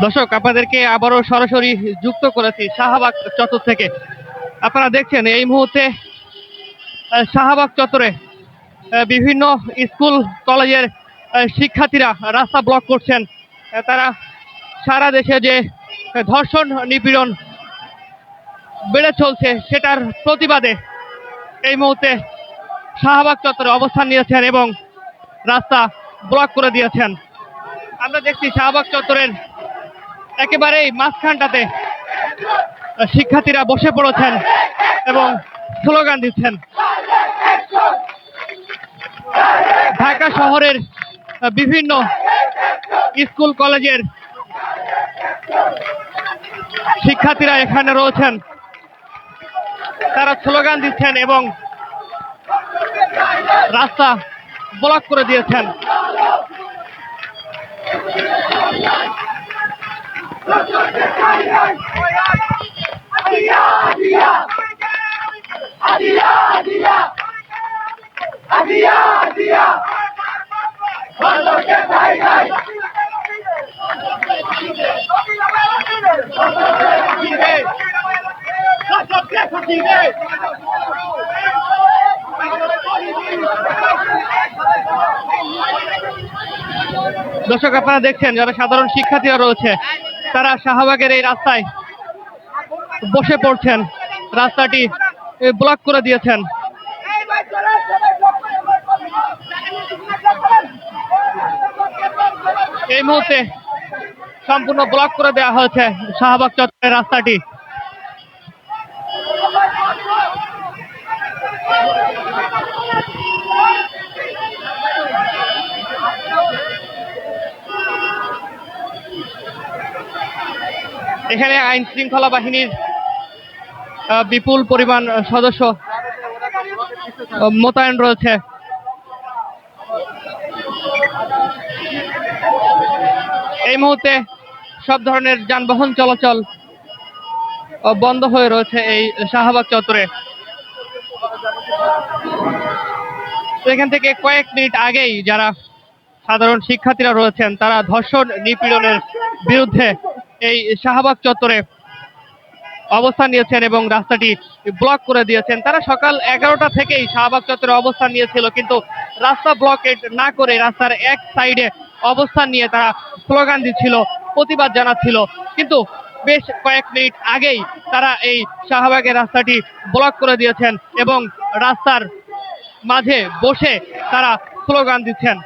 দর্শক, আপনাদেরকে আবারও সরাসরি যুক্ত করেছি শাহবাগ চত্বর থেকে। আপনারা দেখছেন এই মুহূর্তে শাহবাগ চত্বরে বিভিন্ন স্কুল কলেজের শিক্ষার্থীরা রাস্তা ব্লক করছেন। তারা সারা দেশে যে ধর্ষণ নিপীড়ন বেড়ে চলছে সেটার প্রতিবাদে এই মুহূর্তে শাহবাগ চত্বরে অবস্থান নিয়েছেন এবং রাস্তা ব্লক করে দিয়েছেন। আমরা দেখছি শাহবাগ চত্বরের একেবারেই মাঝখানটাতে শিক্ষার্থীরা বসে পড়েছেন এবং স্লোগান দিচ্ছেন। ঢাকা শহরের বিভিন্ন স্কুল কলেজের শিক্ষার্থীরা এখানে রয়েছেন, তারা স্লোগান দিচ্ছেন এবং রাস্তা ব্লক করে দিয়েছেন। দর্শক, আপনারা দেখছেন যারা সাধারণ শিক্ষার্থীরা রয়েছে তারা শাহবাগের এই রাস্তায় বসে পড়ছেন, রাস্তাটি ব্লক করে দিয়েছেন। এই মুহূর্তে সম্পূর্ণ ব্লক করে দেওয়া হয়েছে শাহবাগ চত্বরের রাস্তাটি। এখানে আইন শৃঙ্খলা বাহিনীর বিপুল পরিমাণ সদস্য মোতায়েন রয়েছে। এই মুহূর্তে সব ধরনের যানবাহন চলাচল বন্ধ হয়ে রয়েছে এই শাহবাগ চত্বরে। এখান থেকে কয়েক মিনিট আগেই যারা সাধারণ শিক্ষার্থীরা রয়েছেন তারা ধর্ষণ নিপীড়নের বিরুদ্ধে এই শাহবাগ চত্বরে অবস্থান নিয়েছেন এবং রাস্তাটি ব্লক করে দিয়েছেন। তারা সকাল 11টা থেকেই শাহবাগ চত্বরে অবস্থান নিয়েছিল, কিন্তু রাস্তা ব্লকেট না করে রাস্তার এক সাইডে অবস্থান নিয়ে তারা স্লোগান দিচ্ছিল, প্রতিবাদ জানাচ্ছিল। কিন্তু বেশ কয়েক মিনিট আগেই তারা এই শাহবাগের রাস্তাটি ব্লক করে দিয়েছেন এবং রাস্তার মাঝে বসে তারা স্লোগান দিচ্ছেন।